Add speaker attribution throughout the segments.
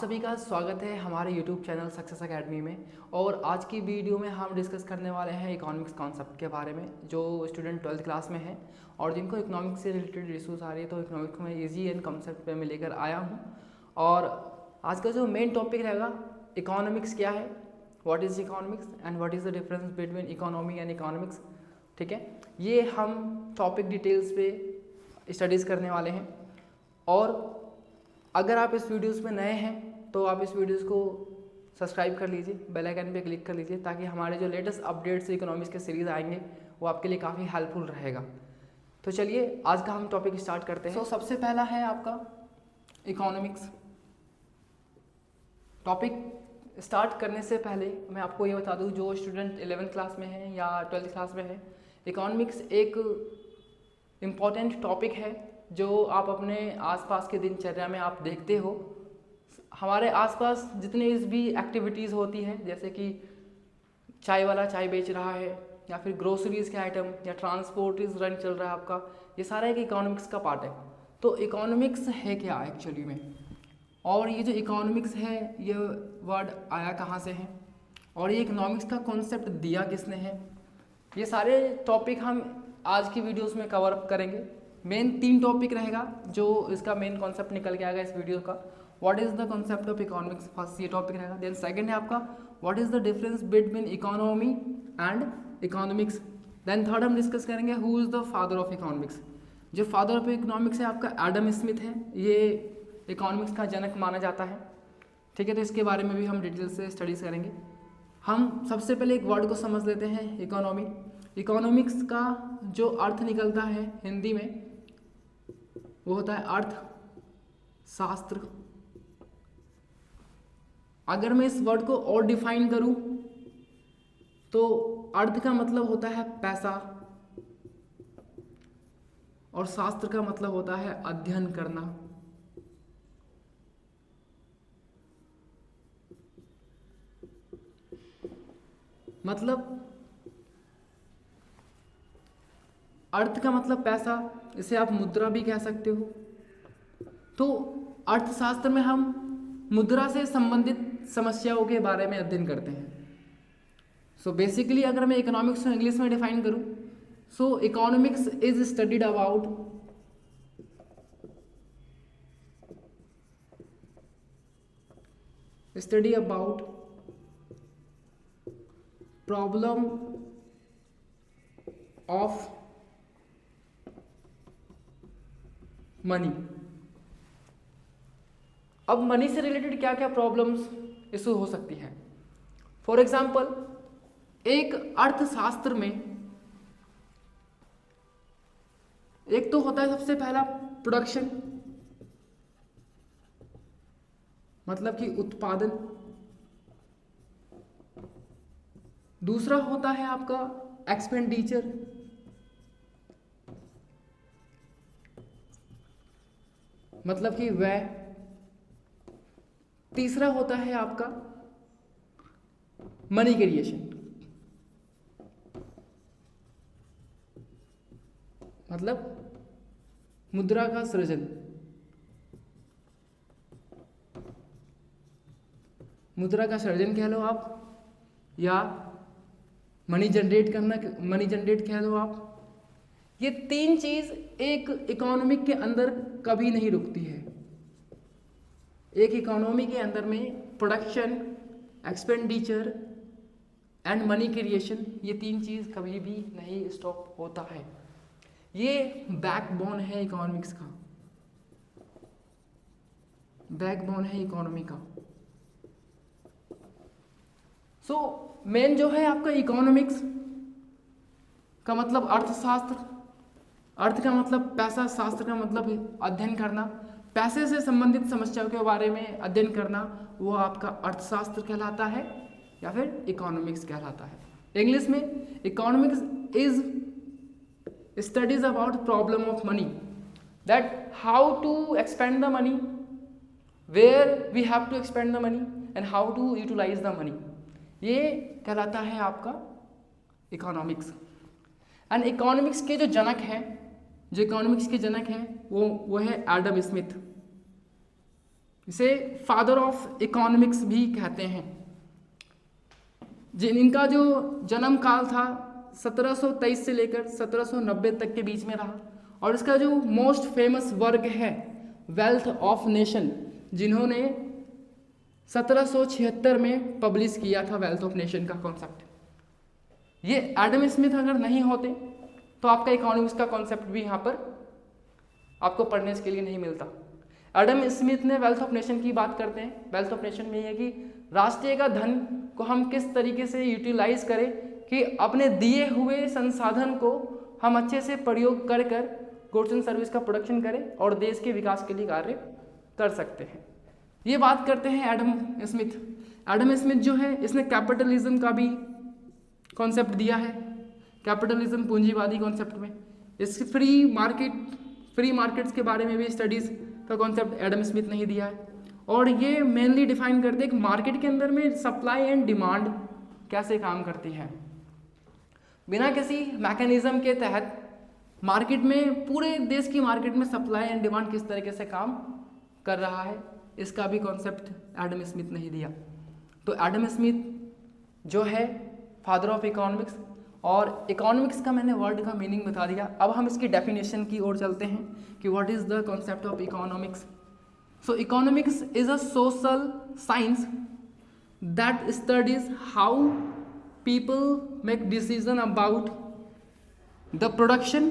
Speaker 1: सभी का स्वागत है हमारे YouTube चैनल सक्सेस एकेडमी में। और आज की वीडियो में हम डिस्कस करने वाले हैं इकोनॉमिक्स कॉन्सेप्ट के बारे में। जो स्टूडेंट 12th क्लास में हैं और जिनको इकोनॉमिक्स से रिलेटेड इशूज़ आ रही है, तो इकोनॉमिक्स में इजी एंड कॉन्सेप्ट पे मैं लेकर आया हूँ। और आज का जो मेन टॉपिक रहेगा, इकोनॉमिक्स क्या है, what is economics and what is the difference between economy and economics. ठीक है, ये हम टॉपिक डिटेल्स पे स्टडीज़ करने वाले हैं। और अगर आप इस वीडियोस में नए हैं तो आप इस वीडियोस को सब्सक्राइब कर लीजिए, बेल आइकन पे क्लिक कर लीजिए, ताकि हमारे जो लेटेस्ट अपडेट्स इकोनॉमिक्स के सीरीज़ आएंगे वो आपके लिए काफ़ी हेल्पफुल रहेगा। तो चलिए आज का हम टॉपिक स्टार्ट करते हैं। सबसे पहला है आपका इकोनॉमिक्स। टॉपिक स्टार्ट करने से पहले मैं आपको ये बता दूँ, जो स्टूडेंट 11th क्लास में है या 12th क्लास में है, इकोनॉमिक्स एक इम्पॉर्टेंट टॉपिक है जो आप अपने आसपास के दिनचर्या में आप देखते हो। हमारे आसपास जितने भी एक्टिविटीज़ होती हैं, जैसे कि चाय वाला चाय बेच रहा है, या फिर ग्रोसरीज़ के आइटम, या ट्रांसपोर्ट रन चल रहा है आपका, ये सारा एक इकोनॉमिक्स का पार्ट है। तो इकोनॉमिक्स है क्या एक्चुअली में, और ये जो इकोनॉमिक्स है ये वर्ड आया कहाँ से है, और ये इकोनॉमिक्स का कॉन्सेप्ट दिया किसने है, ये सारे टॉपिक हम आज की वीडियोस में कवर अप करेंगे। मेन 3 टॉपिक रहेगा जो इसका मेन कॉन्सेप्ट निकल के आएगा इस वीडियो का। What is the concept of economics, first ये टॉपिक रहेगा। देन सेकंड है आपका what is the difference between economy and economics. Then third हम डिस्कस करेंगे who is the father of economics. जो फादर ऑफ इकोनॉमिक्स है आपका एडम स्मिथ है, ये इकोनॉमिक्स का जनक माना जाता है। ठीक है, तो इसके बारे में भी हम डिटेल से स्टडीज़ करेंगे। हम सबसे पहले एक वर्ड को समझ लेते हैं, इकोनॉमी। इकोनॉमिक्स का जो अर्थ निकलता है हिंदी में वो होता है अर्थशास्त्र। अगर मैं इस वर्ड को और डिफाइन करूं तो अर्थ का मतलब होता है पैसा, और शास्त्र का मतलब होता है अध्ययन करना। मतलब अर्थ का मतलब पैसा, इसे आप मुद्रा भी कह सकते हो। तो अर्थशास्त्र में हम मुद्रा से संबंधित समस्याओं के बारे में अध्ययन करते हैं। सो बेसिकली अगर मैं इकोनॉमिक्स को इंग्लिश में डिफाइन करूं, so economics is studied about problem of money. अब मनी से रिलेटेड क्या क्या प्रॉब्लम्स इशू हो सकती है। फॉर एग्जाम्पल, एक अर्थशास्त्र में एक तो होता है सबसे पहला प्रोडक्शन, मतलब कि उत्पादन। दूसरा होता है आपका एक्सपेंडिचर, मतलब कि व्यय। तीसरा होता है आपका मनी क्रिएशन, मतलब मुद्रा का सृजन। मुद्रा का सृजन कह लो आप, या मनी जनरेट कह लो आप। ये 3 चीज एक इकोनॉमिक के अंदर कभी नहीं रुकती है। एक इकोनॉमी के अंदर में production, expenditure and money creation, ये 3 चीज कभी भी नहीं स्टॉप होता है। ये बैकबोन है इकोनॉमिक्स का, बैकबोन है इकोनॉमी का। सो मेन जो है आपका इकोनॉमिक्स का मतलब अर्थशास्त्र। अर्थ का मतलब पैसा, शास्त्र का मतलब अध्ययन करना। पैसे से संबंधित समस्याओं के बारे में अध्ययन करना, वो आपका अर्थशास्त्र कहलाता है या फिर इकोनॉमिक्स कहलाता है। इंग्लिश में economics is studies about problem of money, that how to expend the money, where we have to expend the money and how to utilize the money. ये कहलाता है आपका इकोनॉमिक्स। एंड इकोनॉमिक्स के जो जनक हैं, वो है एडम स्मिथ। इसे फादर ऑफ इकोनॉमिक्स भी कहते हैं। इनका जो जन्म काल था 1723 से लेकर 1790 तक के बीच में रहा, और इसका जो मोस्ट फेमस वर्क है वेल्थ ऑफ नेशन, जिन्होंने 1776 में पब्लिश किया था वेल्थ ऑफ नेशन का कॉन्सेप्ट। ये एडम स्मिथ अगर नहीं होते तो आपका इकोनॉमिक्स का कॉन्सेप्ट भी यहाँ पर आपको पढ़ने के लिए नहीं मिलता। एडम स्मिथ ने वेल्थ ऑफ नेशन की बात करते हैं। वेल्थ ऑफ नेशन में ये है कि राष्ट्रीय का धन को हम किस तरीके से यूटिलाइज करें कि अपने दिए हुए संसाधन को हम अच्छे से प्रयोग कर गुड्स एंड सर्विस का प्रोडक्शन करें और देश के विकास के लिए कार्य कर सकते हैं। ये बात करते हैं एडम स्मिथ। एडम स्मिथ जो है इसने कैपिटलिज्म का भी कॉन्सेप्ट दिया है। कैपिटलिज्म पूंजीवादी कॉन्सेप्ट में इस फ्री मार्केट्स के बारे में भी स्टडीज़ का कॉन्सेप्ट एडम स्मिथ ने ही दिया है। और ये मेनली डिफाइन करते हैं कि मार्केट के अंदर में सप्लाई एंड डिमांड कैसे काम करती है। बिना किसी मैकेनिज्म के तहत मार्केट में, पूरे देश की मार्केट में सप्लाई एंड डिमांड किस तरीके से काम कर रहा है, इसका भी कॉन्सेप्ट एडम स्मिथ ने ही दिया। तो एडम स्मिथ जो है फादर ऑफ इकोनॉमिक्स, और इकोनॉमिक्स का मैंने वर्ड का मीनिंग बता दिया। अब हम इसकी डेफिनेशन की ओर चलते हैं कि what is the concept of economics. So economics is a social science that studies how people make decision about the production,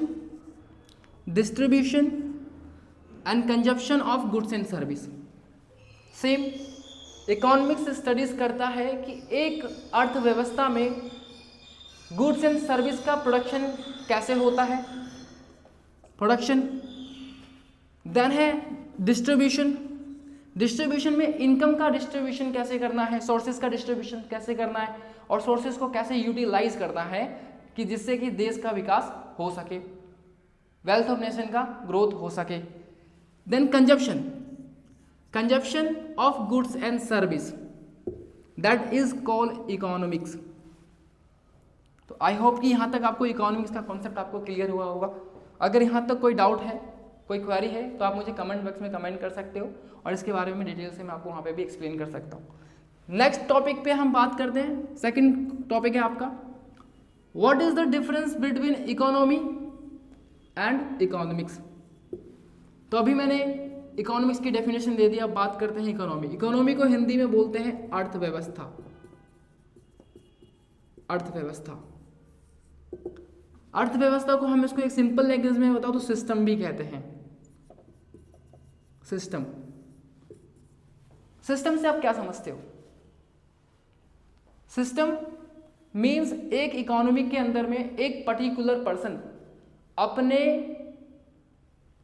Speaker 1: distribution and consumption of goods and service. Same economics studies करता है कि एक अर्थव्यवस्था में goods and service का production कैसे होता है, प्रोडक्शन। देन है डिस्ट्रीब्यूशन में इनकम का डिस्ट्रीब्यूशन कैसे करना है, सोर्सेज का डिस्ट्रीब्यूशन कैसे करना है, और सोर्सेज को कैसे यूटिलाइज करना है कि जिससे कि देश का विकास हो सके, वेल्थ ऑफ नेशन का ग्रोथ हो सके। Then consumption of goods and service, that is called economics. तो आई होप कि यहाँ तक आपको इकोनॉमिक्स का कॉन्सेप्ट आपको क्लियर हुआ होगा। अगर यहाँ तक कोई डाउट है, कोई क्वेरी है, तो आप मुझे कमेंट बॉक्स में कमेंट कर सकते हो, और इसके बारे में डिटेल से मैं आपको वहाँ पे भी एक्सप्लेन कर सकता हूँ। नेक्स्ट टॉपिक पे हम बात करते हैं। सेकंड टॉपिक है आपका what is the difference between economy and economics. तो अभी मैंने इकोनॉमिक्स की डेफिनेशन दे दी, अब बात करते हैं इकोनॉमी। इकोनॉमी को हिंदी में बोलते हैं अर्थव्यवस्था। अर्थव्यवस्था को हम इसको एक सिंपल लैंग्वेज में बताओ तो सिस्टम भी कहते हैं। सिस्टम से आप क्या समझते हो? सिस्टम मीन्स एक इकोनॉमी के अंदर में एक पर्टिकुलर पर्सन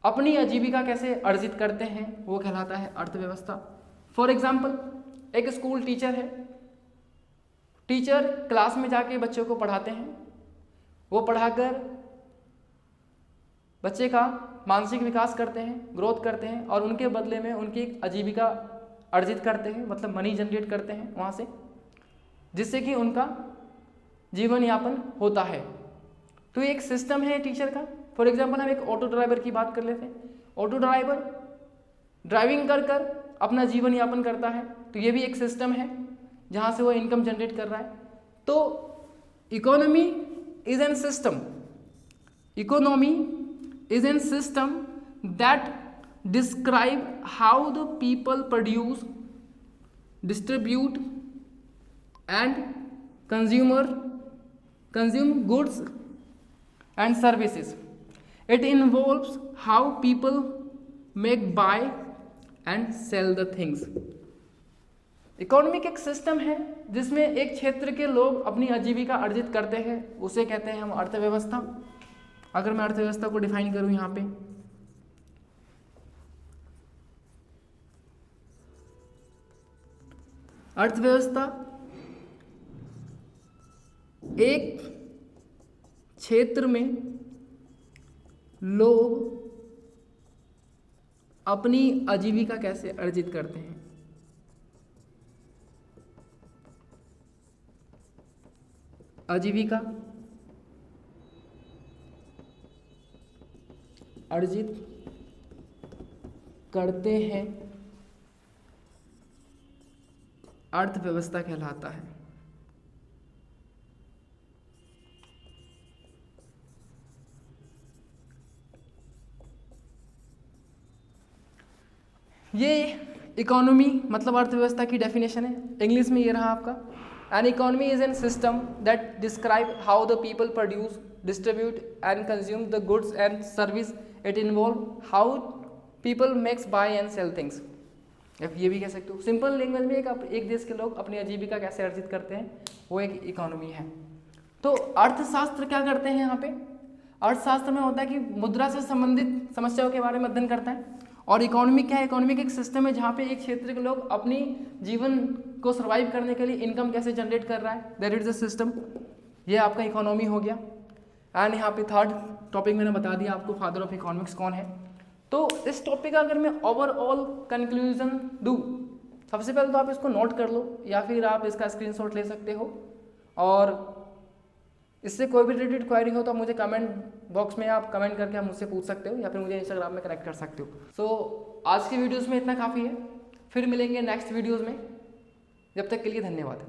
Speaker 1: अपनी आजीविका कैसे अर्जित करते हैं, वो कहलाता है अर्थव्यवस्था। फॉर एग्जाम्पल, एक स्कूल टीचर है, टीचर क्लास में जाके बच्चों को पढ़ाते हैं, वो पढ़ाकर बच्चे का मानसिक विकास करते हैं, ग्रोथ करते हैं, और उनके बदले में उनकी एक आजीविका अर्जित करते हैं, मतलब मनी जनरेट करते हैं वहाँ से, जिससे कि उनका जीवन यापन होता है। तो ये एक सिस्टम है टीचर का। फॉर एग्जाम्पल, हम एक ऑटो ड्राइवर की बात कर लेते हैं। ऑटो ड्राइवर ड्राइविंग कर अपना जीवन यापन करता है, तो ये भी एक सिस्टम है जहाँ से वो इनकम जनरेट कर रहा है। तो economy is an system. Economy is a system that describe how the people produce, distribute and consume goods and services. It involves how people make, buy and sell the things. Economic एक system है जिसमें एक क्षेत्र के लोग अपनी आजीविका अर्जित करते हैं, उसे कहते हैं हम अर्थव्यवस्था। अगर मैं अर्थव्यवस्था को डिफाइन करूं यहाँ पे, अर्थव्यवस्था एक क्षेत्र में लोग अपनी आजीविका कैसे अर्जित करते हैं। आजीविका अर्जित करते हैं अर्थव्यवस्था कहलाता है। ये इकोनॉमी मतलब अर्थव्यवस्था की डेफिनेशन है। इंग्लिश में ये रहा आपका, an economy is an system that describe how the people produce, distribute and consume the goods and service. It involve how people makes buy and sell things. ये भी कह सकते हो सिंपल लैंग्वेज में, एक देश के लोग अपनी आजीविका कैसे अर्जित करते हैं, वो एक इकोनॉमी है। तो अर्थशास्त्र क्या करते हैं यहाँ पे? अर्थशास्त्र में होता है कि मुद्रा से संबंधित समस्याओं के बारे में अध्ययन करता है। और इकोनॉमी क्या है? इकोनॉमिक एक सिस्टम है जहाँ पे एक क्षेत्र के लोग अपनी जीवन को सर्वाइव करने के लिए इनकम कैसे जनरेट कर रहा है, दैट इज द सिस्टम। ये आपका इकोनॉमी हो गया। एंड यहाँ पे थर्ड टॉपिक मैंने बता दिया आपको, फादर ऑफ इकोनॉमिक्स कौन है। तो इस टॉपिक का अगर मैं ओवरऑल कंक्लूजन दूँ, सबसे पहले तो आप इसको नोट कर लो या फिर आप इसका स्क्रीनशॉट ले सकते हो, और इससे कोई भी रिलेटेड क्वेरी हो तो आप मुझे कमेंट बॉक्स में आप कमेंट करके आप मुझसे पूछ सकते हो या फिर मुझे इंस्टाग्राम में कनेक्ट कर सकते हो। सो आज की वीडियोस में इतना काफ़ी है, फिर मिलेंगे नेक्स्ट वीडियोस में। जब तक के लिए धन्यवाद।